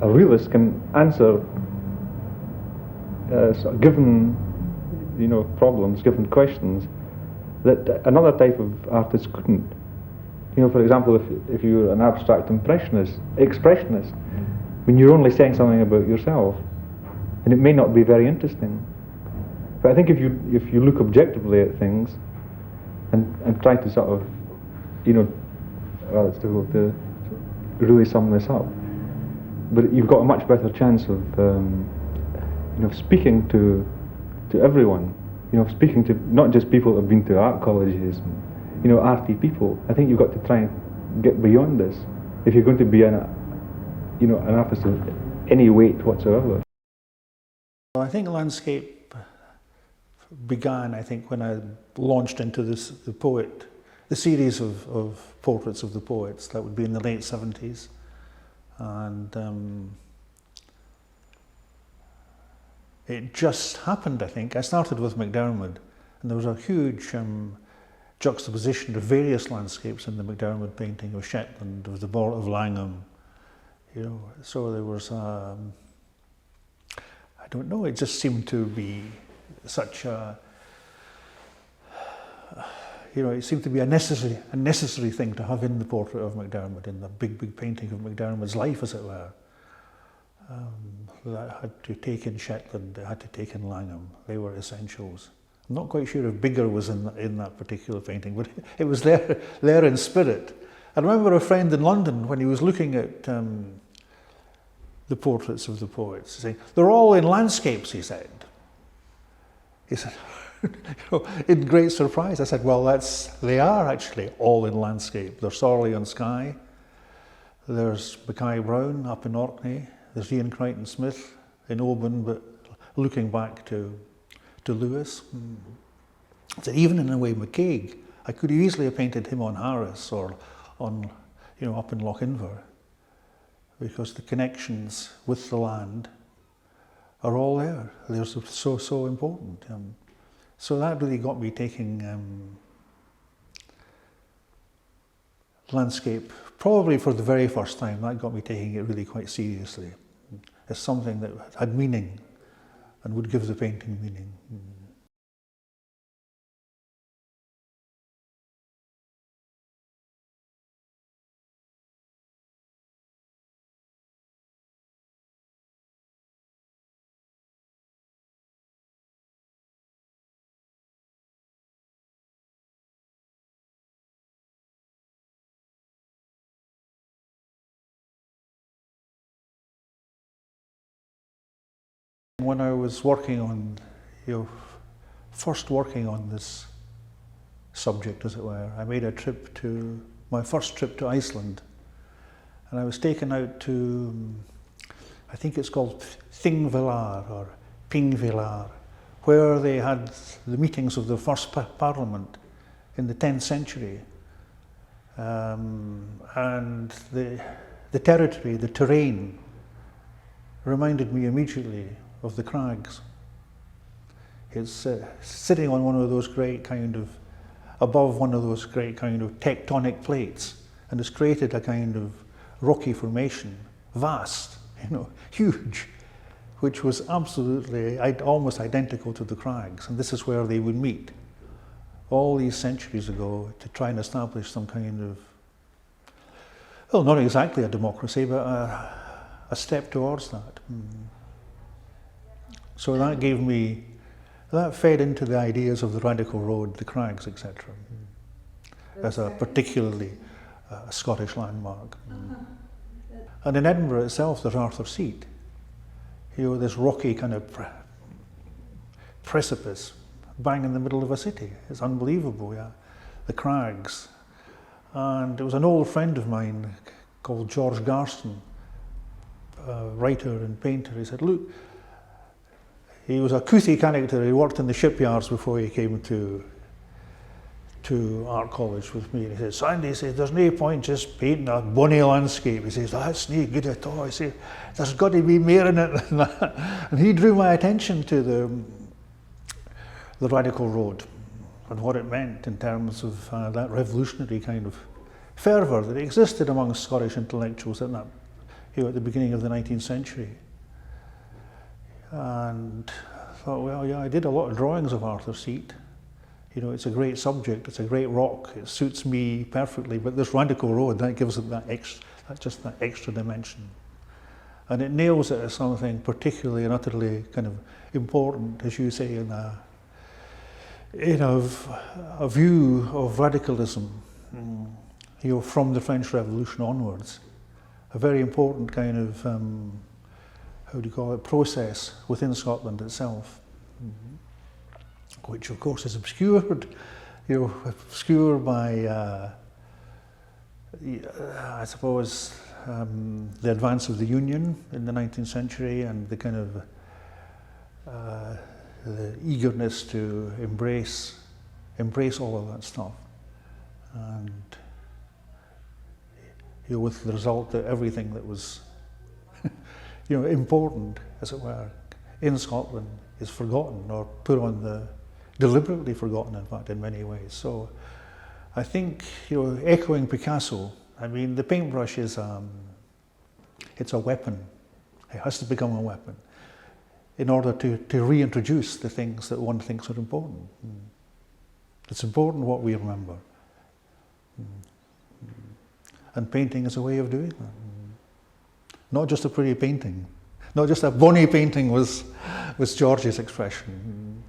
A realist can answer given, problems, given questions that another type of artist couldn't. For example, if you're an abstract expressionist, when you're only saying something about yourself, and it may not be very interesting. But I think if you look objectively at things and try to sort of, well, it's difficult to really sum this up, but you've got a much better chance of, speaking to everyone. Speaking to not just people that have been to art colleges, and, arty people. I think you've got to try and get beyond this if you're going to be an artist of any weight whatsoever. Well, I think landscape began, when I launched into the series of portraits of the poets. That would be in the late 70s. And it just happened, I think. I started with MacDiarmid, and there was a huge juxtaposition of various landscapes in the MacDiarmid painting of Shetland, of the Bort of Langham, so there was I don't know, it just seemed to be such a, it seemed to be a necessary thing to have in the portrait of MacDiarmid, in the big painting of MacDiarmid's life, as it were. That had to take in Shetland, it had to take in Langham. They were essentials. I'm not quite sure if bigger was in that particular painting, but it was there in spirit. I remember a friend in London, when he was looking at the portraits of the poets, saying, "They're all in landscapes," he said. He said, in great surprise. I said, well, they are actually all in landscape. There's Sorley on Skye, there's Mackay Brown up in Orkney, there's Ian Crichton Smith in Oban, but looking back to Lewis. So even in a way, McCaig, I could easily have painted him on Harris or on, up in Lochinver, because the connections with the land are all there. They're so important. So that really got me taking landscape, probably for the very first time. That got me taking it really quite seriously. As something that had meaning and would give the painting meaning. When I was working on, first working on this subject, as it were, I made my first trip to Iceland, and I was taken out to, I think it's called Thingvellir or Pingvellir, where they had the meetings of the first parliament in the 10th century, and the territory, the terrain, reminded me immediately of the crags. It's sitting on one of those great above one of those great tectonic plates, and it's created a kind of rocky formation, vast, huge, which was absolutely almost identical to the crags, and this is where they would meet all these centuries ago to try and establish some kind of, well, not exactly a democracy, but a step towards that. So that fed into the ideas of the Radical Road, the crags, etc., as a particularly Scottish landmark. And in Edinburgh itself, there's Arthur's Seat. This rocky kind of precipice, bang in the middle of a city. It's unbelievable, yeah. The crags. And it was an old friend of mine called George Garston, writer and painter. He said, look, he was a Couthie character. He worked in the shipyards before he came to art college with me. And he said, Sandy, he says, there's no point just painting a bonny landscape. He says, that's no good at all. He says, there's got to be more in it than that. And he drew my attention to the Radical Road. and what it meant in terms of that revolutionary kind of fervour that existed among Scottish intellectuals at that, at the beginning of the 19th century. And I thought, well, yeah, I did a lot of drawings of Arthur's Seat. It's a great subject, it's a great rock, it suits me perfectly, but this Radical Road, that gives it that extra dimension. And it nails it as something particularly and utterly kind of important, as you say, in a view of radicalism, from the French Revolution onwards. A very important kind of, process within Scotland itself, which of course is obscured, by, I suppose, the advance of the Union in the 19th century and the kind of the eagerness to embrace all of that stuff, and with the result that everything that was important, as it were, in Scotland is forgotten or put on the deliberately forgotten, in fact, in many ways. So I think, echoing Picasso, I mean, the paintbrush is it's a weapon. It has to become a weapon in order to reintroduce the things that one thinks are important. It's important what we remember. And painting is a way of doing that. Not just a pretty painting. Not just a bonny painting was George's expression.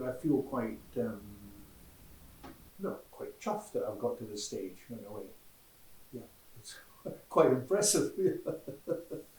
I feel quite, quite chuffed that I've got to this stage in a way. Yeah, it's quite impressive.